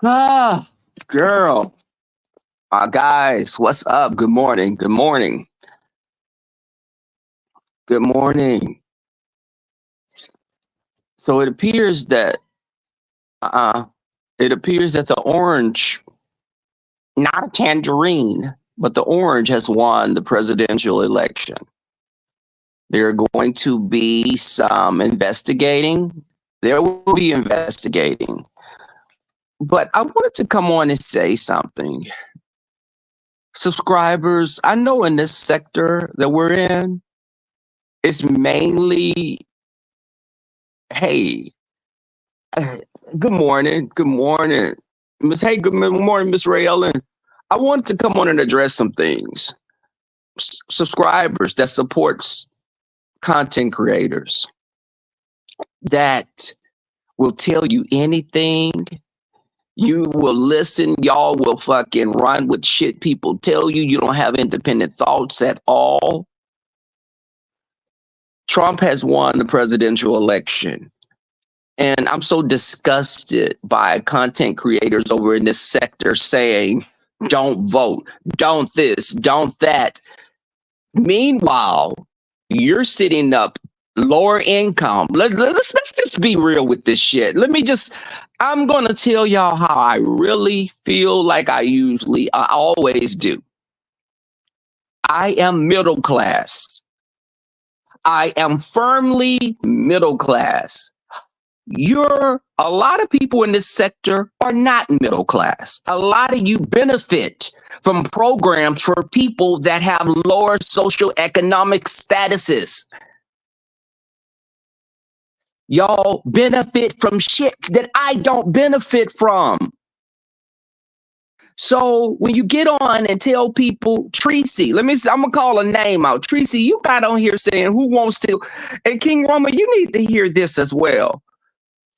Ah, girl. Guys, what's up? Good morning. Good morning. Good morning. So uh it appears that the orange, not a tangerine, but the orange has won the presidential election. There are going to be some investigating. There will be investigating. But I wanted to come on and say something. Subscribers, I know in this sector that we're in, it's mainly, hey, uh, good morning. Good morning. Good morning, Miss Ray Ellen. I want to come on and address some things. Subscribers that supports content creators that will tell you anything. You will listen. Y'all will fucking run with shit people tell you. You don't have independent thoughts at all. Trump has won the presidential election. And I'm so disgusted by content creators over in this sector saying, don't vote, don't this, don't that. Meanwhile, you're sitting up lower income. Let's just be real with this shit. I'm going to tell y'all how I really feel like I always do. I am middle class. I am firmly middle class. A lot of people in this sector are not middle class. A lot of you benefit from programs for people that have lower socioeconomic statuses. Y'all benefit from shit that I don't benefit from. So when you get on and tell people, Tracy, I'm gonna call a name out. Tracy, you got on here saying who wants to, and King Roman, you need to hear this as well.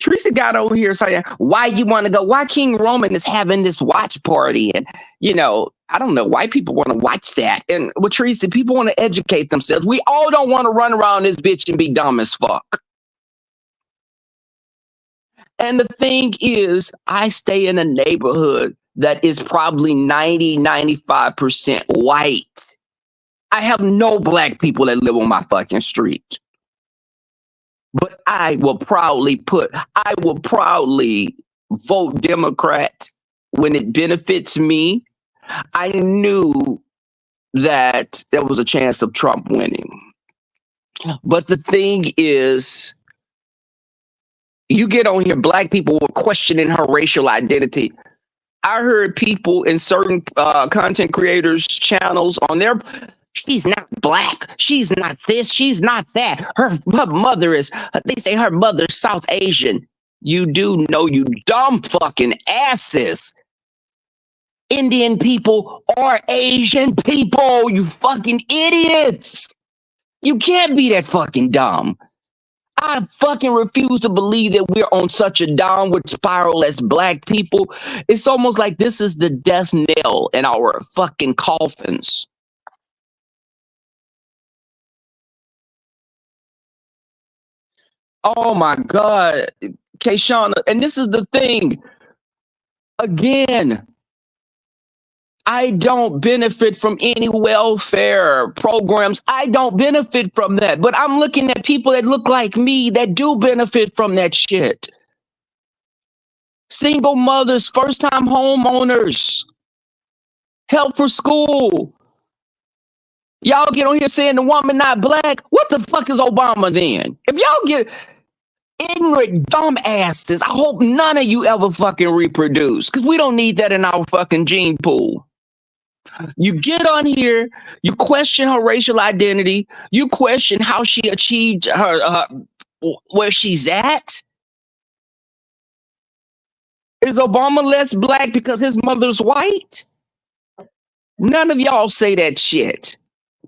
Teresa got over here saying, why you want to go? Why King Roman is having this watch party? And, I don't know why people want to watch that. And with Teresa, people want to educate themselves. We all don't want to run around this bitch and be dumb as fuck. And the thing is, I stay in a neighborhood that is probably 95% white. I have no black people that live on my fucking street. But I will proudly vote Democrat when it benefits me. I knew that there was a chance of Trump winning. But the thing is, you get on here, black people were questioning her racial identity. I heard people in certain content creators' channels on their, she's not black, she's not this, she's not that. Her mother is, they say her mother's South Asian. You do know, you dumb fucking asses. Indian people are Asian people, you fucking idiots. You can't be that fucking dumb. I fucking refuse to believe that we're on such a downward spiral as black people. It's almost like this is the death knell in our fucking coffins. Oh my God, Kayshawn, and this is the thing. Again, I don't benefit from any welfare programs. I don't benefit from that. But I'm looking at people that look like me that do benefit from that shit. Single mothers, first-time homeowners, help for school. Y'all get on here saying the woman not black. What the fuck is Obama then? If y'all get ignorant dumbasses, I hope none of you ever fucking reproduce, because we don't need that in our fucking gene pool. You get on here, you question her racial identity, you question how she achieved her where she's at. Is Obama less black because his mother's white? None of y'all say that shit.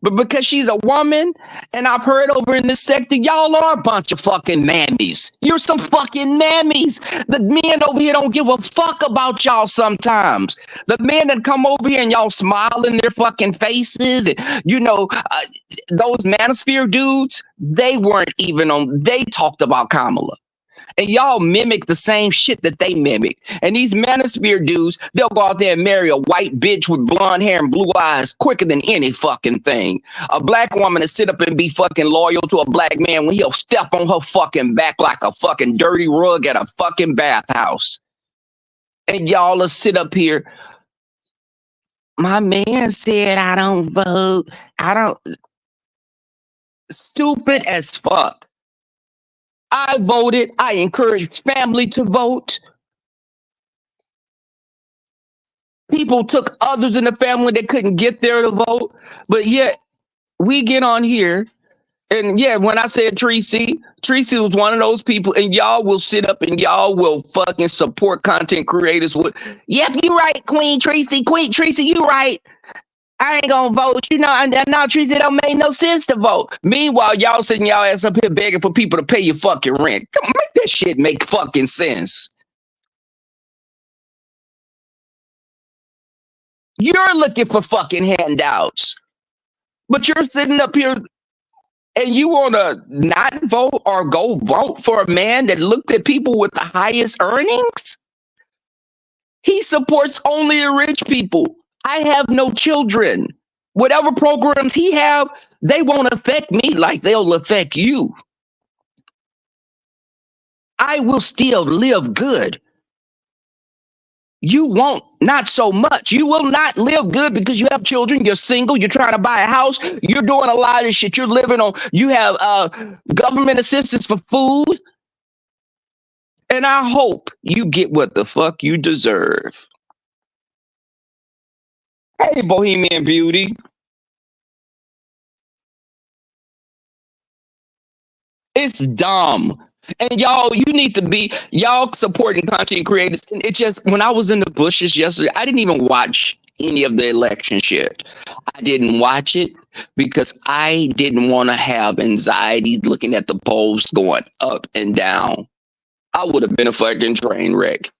But because she's a woman, and I've heard over in this sector, y'all are a bunch of fucking mammies. You're some fucking mammies. The men over here don't give a fuck about y'all sometimes. The men that come over here and y'all smile in their fucking faces, and those manosphere dudes, they weren't even on, they talked about Kamala. And y'all mimic the same shit that they mimic. And these manosphere dudes, they'll go out there and marry a white bitch with blonde hair and blue eyes quicker than any fucking thing. A black woman to sit up and be fucking loyal to a black man when he'll step on her fucking back like a fucking dirty rug at a fucking bathhouse. And y'all will sit up here. My man said I don't vote. I don't. Stupid as fuck. I voted. I encouraged family to vote. People took others in the family that couldn't get there to vote. But yet we get on here. And yeah, when I said Tracy was one of those people, and y'all will sit up and y'all will fucking support content creators with, yep, you right, Queen Tracy, you right. I ain't gonna vote. You know, and now Tracy, it don't make no sense to vote. Meanwhile, y'all sitting y'all ass up here begging for people to pay your fucking rent. Come on, make that shit make fucking sense. You're looking for fucking handouts, but you're sitting up here and you want to not vote or go vote for a man that looked at people with the highest earnings? He supports only the rich people. I have no children. Whatever programs he have, they won't affect me like they'll affect you. I will still live good. You won't, not so much. You will not live good because you have children, you're single, you're trying to buy a house, you're doing a lot of shit, you're living on, you have government assistance for food. And I hope you get what the fuck you deserve. Hey, Bohemian Beauty. It's dumb. And y'all, you need to be, y'all supporting content creators. And it just, when I was in the bushes yesterday, I didn't even watch any of the election shit. I didn't watch it because I didn't want to have anxiety looking at the polls going up and down. I would have been a fucking train wreck.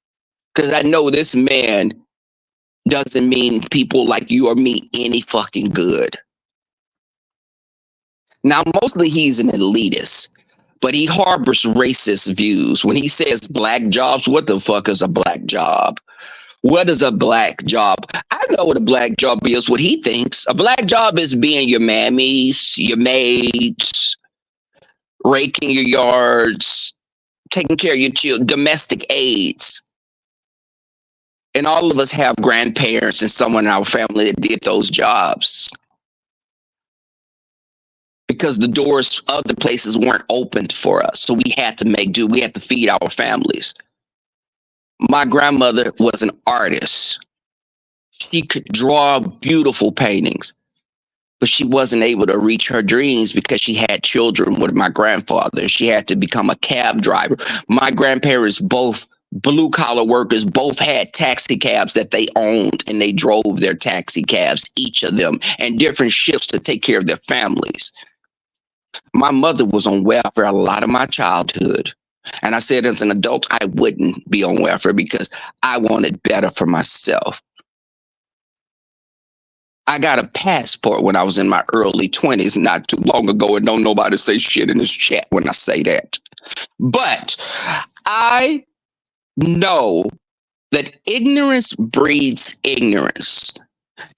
Because I know this man doesn't mean people like you or me any fucking good. Now, mostly he's an elitist, but he harbors racist views. When he says black jobs, what the fuck is a black job? What is a black job? I know what a black job is, what he thinks. A black job is being your mammies, your maids, raking your yards, taking care of your children, domestic aids. And all of us have grandparents and someone in our family that did those jobs. Because the doors of the places weren't opened for us. So we had to make do. We had to feed our families. My grandmother was an artist. She could draw beautiful paintings, but she wasn't able to reach her dreams because she had children with my grandfather. She had to become a cab driver. My grandparents, both blue collar workers, both had taxi cabs that they owned, and they drove their taxi cabs, each of them, and different shifts to take care of their families. My mother was on welfare a lot of my childhood. And I said as an adult, I wouldn't be on welfare because I wanted better for myself. I got a passport when I was in my early 20s, not too long ago, and don't nobody say shit in this chat when I say that. But I know that ignorance breeds ignorance.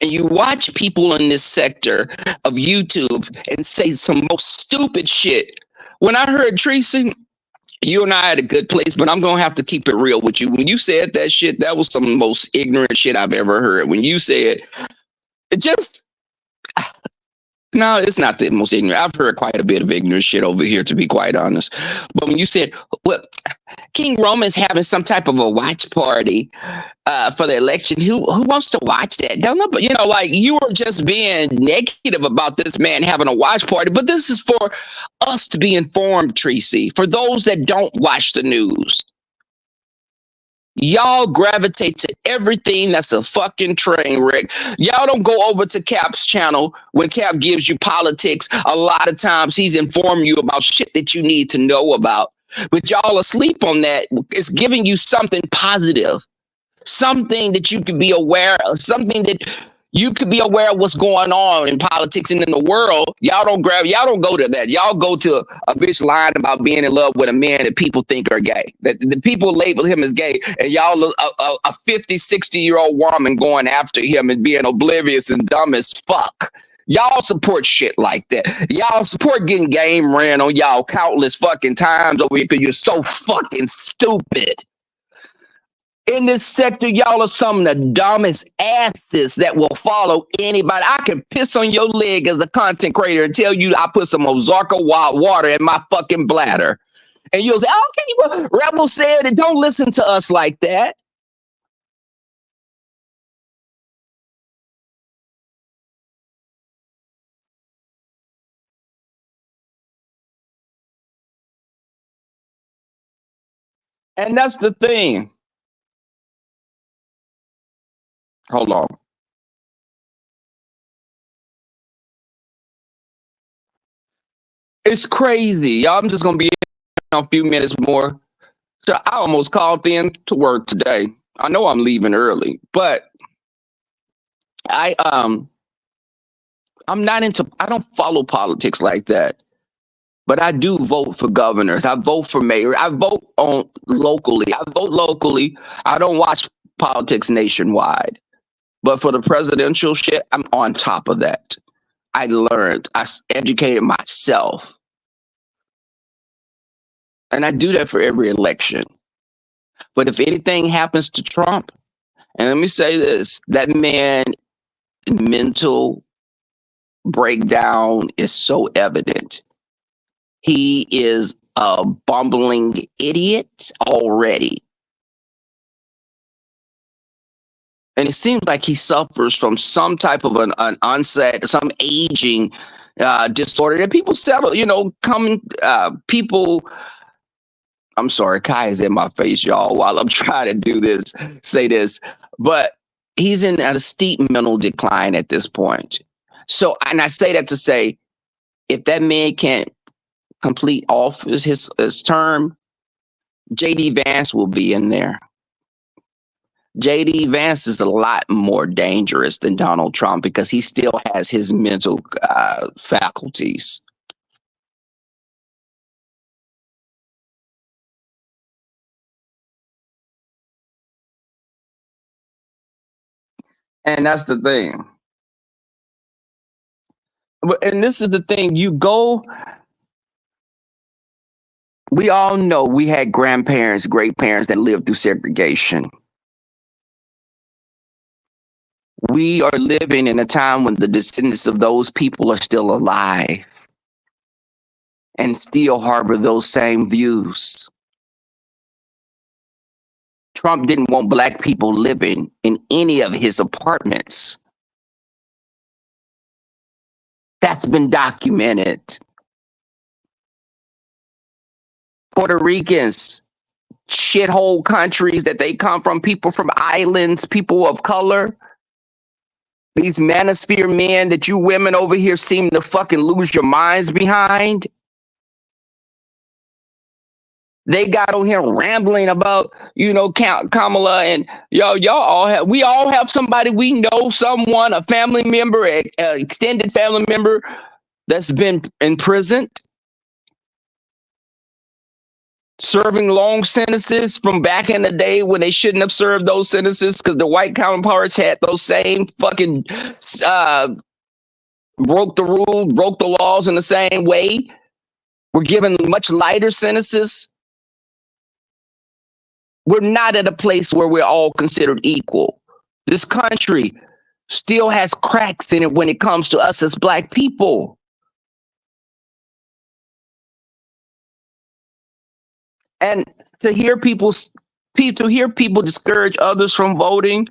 And you watch people in this sector of YouTube and say some most stupid shit. When I heard Tracy, you and I had a good place, but I'm going to have to keep it real with you. When you said that shit, that was some of the most ignorant shit I've ever heard. When you said, it just, no, it's not the most ignorant. I've heard quite a bit of ignorant shit over here, to be quite honest. But when you said, well, King Roman's having some type of a watch party for the election, who wants to watch that? Don't know, but you know, like you were just being negative about this man having a watch party. But this is for us to be informed, Tracy. For those that don't watch the news, y'all gravitate to everything that's a fucking train wreck. Y'all don't go over to Cap's channel when Cap gives you politics. A lot of times he's informing you about shit that you need to know about. But y'all asleep on that. It's giving you something positive, something that you can be aware of, something that You could be aware of what's going on in politics and in the world. Y'all don't go to that. Y'all go to a bitch lying about being in love with a man that people think are gay. That the people label him as gay, and y'all a 50, 60-year-old woman going after him and being oblivious and dumb as fuck. Y'all support shit like that. Y'all support getting game ran on y'all countless fucking times over here because you're so fucking stupid. In this sector, y'all are some of the dumbest asses that will follow anybody. I can piss on your leg as a content creator and tell you I put some Ozarka water in my fucking bladder. And you'll say, okay, well, Rebel said it. Don't listen to us like that. And that's the thing. Hold on. It's crazy. Y'all, I'm just going to be in a few minutes more. So I almost called in to work today. I know I'm leaving early, but I'm not into, I don't follow politics like that. But I do vote for governors. I vote for mayor. I vote on locally. I vote locally. I don't watch politics nationwide. But for the presidential shit, I'm on top of that. I learned. I educated myself. And I do that for every election. But if anything happens to Trump, and let me say this, that man mental breakdown is so evident. He is a bumbling idiot already. And it seems like he suffers from some type of an onset, some aging disorder that people settle, people. I'm sorry, Kai is in my face, y'all, while I'm trying to do this, say this, but he's in a steep mental decline at this point. So, and I say that to say, if that man can't complete off his term, JD Vance will be in there. JD Vance is a lot more dangerous than Donald Trump because he still has his mental faculties. And that's the thing. And this is the thing. We all know we had grandparents, great parents that lived through segregation. We are living in a time when the descendants of those people are still alive and still harbor those same views. Trump didn't want black people living in any of his apartments. That's been documented. Puerto Ricans, shithole countries that they come from, people from islands, people of color. These manosphere men that you women over here seem to fucking lose your minds behind. They got on here rambling about, Kamala and we all have somebody we know, someone, a family member, an extended family member that's been imprisoned, serving long sentences from back in the day when they shouldn't have served those sentences because the white counterparts had those same fucking broke the rules, broke the laws in the same way. We're given much lighter sentences. We're not at a place where we're all considered equal. This country still has cracks in it when it comes to us as black people. And to hear people discourage others from voting,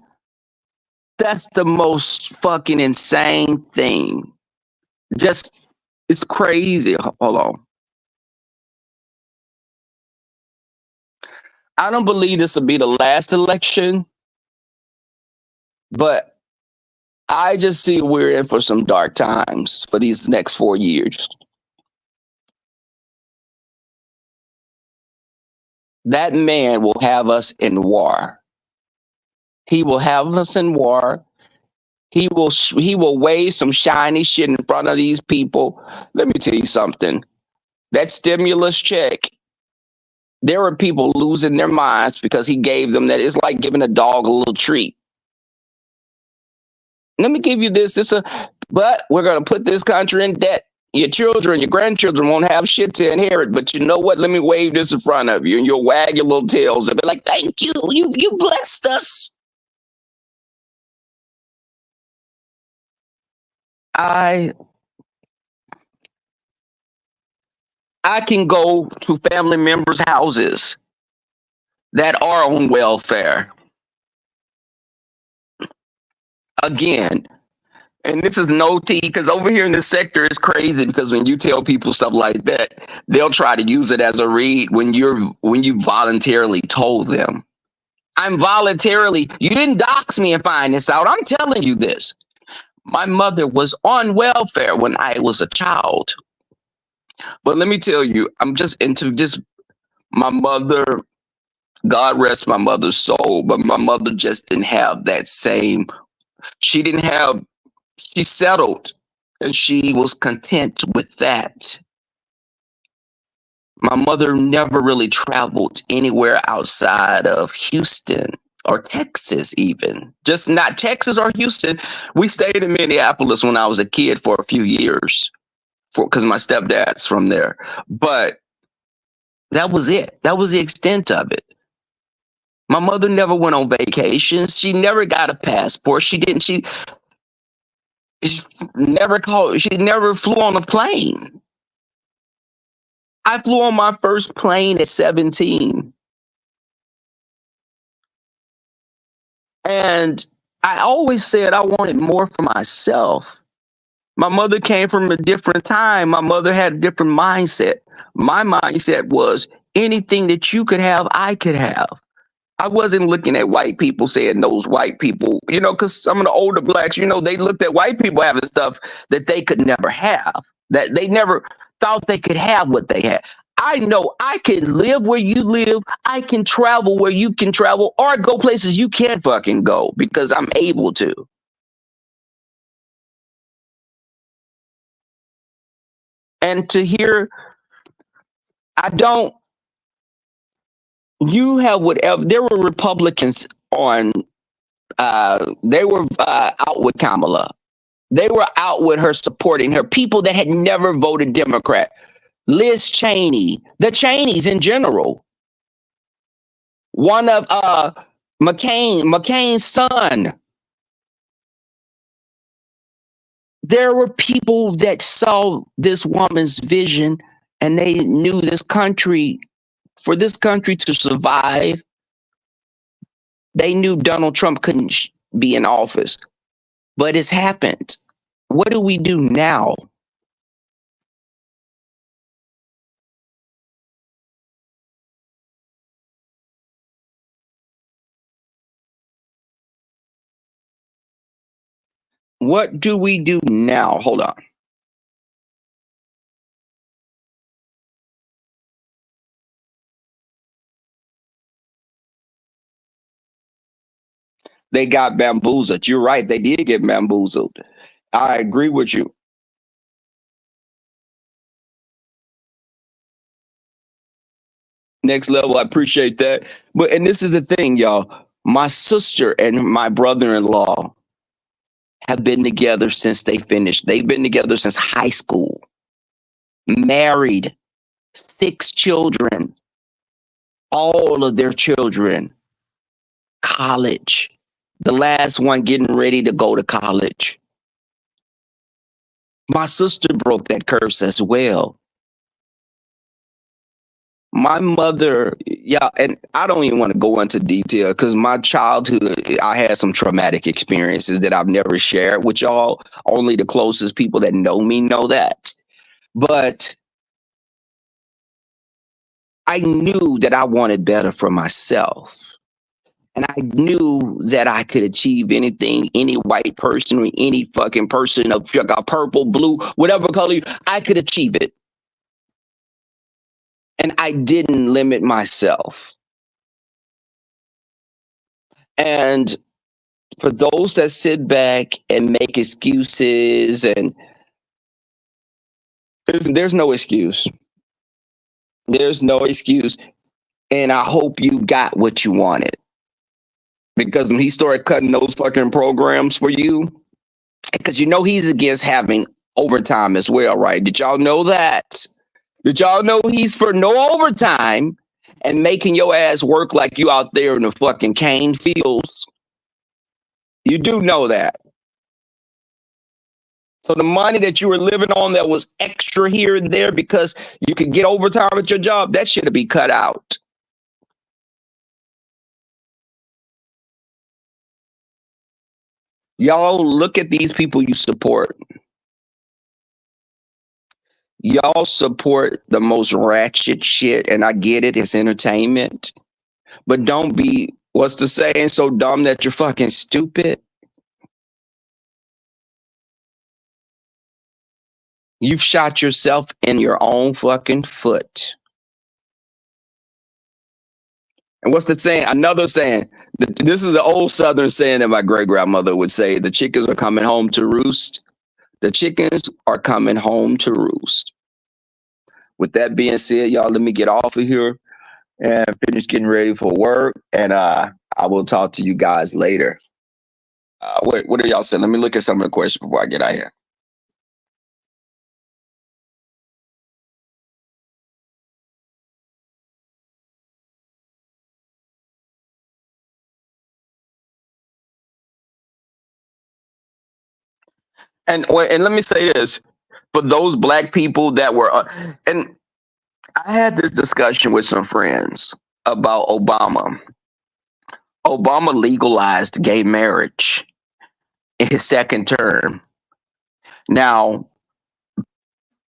that's the most fucking insane thing. It's crazy. Hold on. I don't believe this will be the last election, but I just see we're in for some dark times for these next 4 years. That man will have us in war. He will have us in war. He will wave some shiny shit in front of these people. Let me tell you something. That stimulus check, there were people losing their minds because he gave them that. It's like giving a dog a little treat. Let me give you but we're going to put this country in debt. Your children, your grandchildren won't have shit to inherit, but you know what? Let me wave this in front of you, and you'll wag your little tails and be like, "Thank you, you blessed us." I I can go to family members' houses that are on welfare again. And this is no tea because over here in this sector it's crazy because when you tell people stuff like that, they'll try to use it as a read when you voluntarily told them. I'm voluntarily, you didn't dox me and find this out. I'm telling you this. My mother was on welfare when I was a child. But let me tell you, I'm just into just my mother, God rest my mother's soul, but my mother just didn't have that same, she didn't have, she settled and she was content with that. My mother never really traveled anywhere outside of Houston or Texas, even just not Texas or Houston. We stayed in Minneapolis when I was a kid for a few years because my stepdad's from there. But that was it. That was the extent of it. My mother never went on vacations. She never got a passport. She never called. She never flew on a plane. I flew on my first plane at 17. And I always said I wanted more for myself. My mother came from a different time. My mother had a different mindset. My mindset was anything that you could have, I could have. I wasn't looking at white people saying those white people, because some of the older blacks, they looked at white people having stuff that they could never have, that they never thought they could have what they had. I know I can live where you live. I can travel where you can travel or go places you can't fucking go because I'm able to. And to hear, I don't, you have whatever, there were Republicans they were out with Kamala. They were out with her, supporting her. People that had never voted Democrat. Liz Cheney, the Cheneys in general. One of McCain's son. There were people that saw this woman's vision and they knew for this country to survive, they knew Donald Trump couldn't be in office. But it's happened. What do we do now? What do we do now? Hold on. They got bamboozled. You're right. They did get bamboozled. I agree with you. Next level. I appreciate that. And this is the thing, y'all. My sister and my brother-in-law have been together since they finished. They've been together since high school. Married, 6 children. All of their children, college. The last one getting ready to go to college. My sister broke that curse as well. My mother, yeah, and I don't even want to go into detail because my childhood, I had some traumatic experiences that I've never shared with y'all. Only the closest people that know me know that. But I knew that I wanted better for myself. And I knew that I could achieve anything, any white person or any fucking person of purple, blue, whatever color, I could achieve it. And I didn't limit myself. And for those that sit back and make excuses, and there's no excuse. There's no excuse. And I hope you got what you wanted. Because when he started cutting those fucking programs for you, because you know he's against having overtime as well, right? Did y'all know that? Did y'all know he's for no overtime and making your ass work like you out there in the fucking cane fields? You do know that. So the money that you were living on that was extra here and there because you could get overtime at your job, that should be cut out. Y'all look at these people you support. Y'all support the most ratchet shit, and I get it, it's entertainment. But don't be, what's the saying, so dumb that you're fucking stupid. You've shot yourself in your own fucking foot. And what's the saying? Another saying. This is the old Southern saying that my great grandmother would say: the chickens are coming home to roost. The chickens are coming home to roost. With that being said, y'all, let me get off of here and finish getting ready for work. And I will talk to you guys later. What are y'all saying? Let me look at some of the questions before I get out here. And let me say this: for those black people that were, and I had this discussion with some friends about Obama. Obama legalized gay marriage in his second term. Now,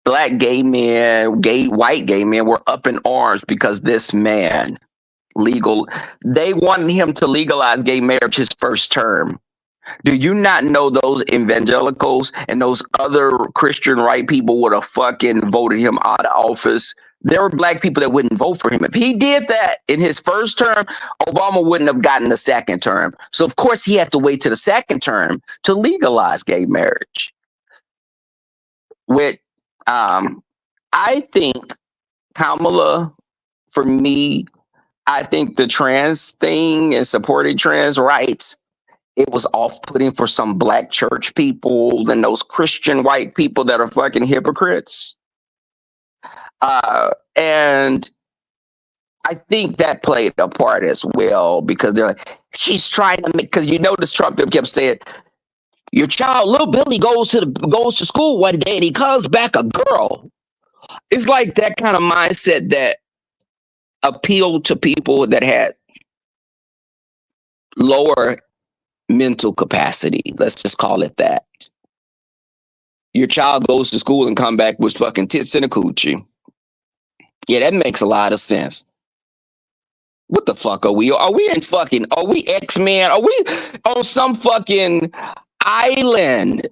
black gay men, white gay men were up in arms because this man they wanted him to legalize gay marriage his first term. Do you not know those evangelicals and those other Christian right people would have fucking voted him out of office? There were black people that wouldn't vote for him. If he did that in his first term, Obama wouldn't have gotten the second term. So, of course, he had to wait to the second term to legalize gay marriage. With, I think Kamala, for me, I think the trans thing and supporting trans rights, it was off-putting for some black church people and those Christian white people that are fucking hypocrites. And I think that played a part as well because they're like, she's trying to make, because you notice Trump kept saying, your child, little Billy, goes to school one day and he comes back a girl. It's like that kind of mindset that appealed to people that had lower mental capacity. Let's just call it that. Your child goes to school and come back with fucking tits and a coochie. Yeah, that makes a lot of sense. What the fuck are we? Are we X-Men? Are we on some fucking island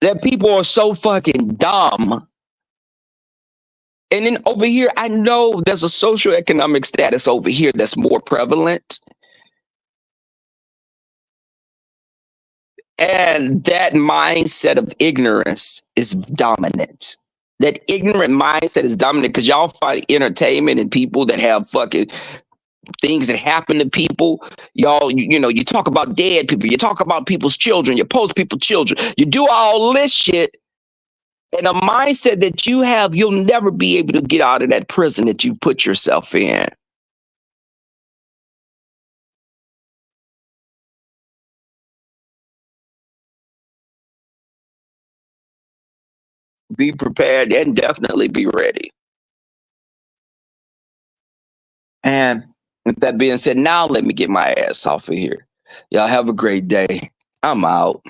that people are so fucking dumb? And then over here, I know there's a socioeconomic status over here that's more prevalent. And that mindset of ignorance is dominant. That ignorant mindset is dominant because y'all find entertainment in people that have fucking things that happen to people. Y'all, you talk about dead people. You talk about people's children. You post people's children. You do all this shit. And a mindset that you have, you'll never be able to get out of that prison that you've put yourself in. Be prepared and definitely be ready. And with that being said, now let me get my ass off of here. Y'all have a great day. I'm out.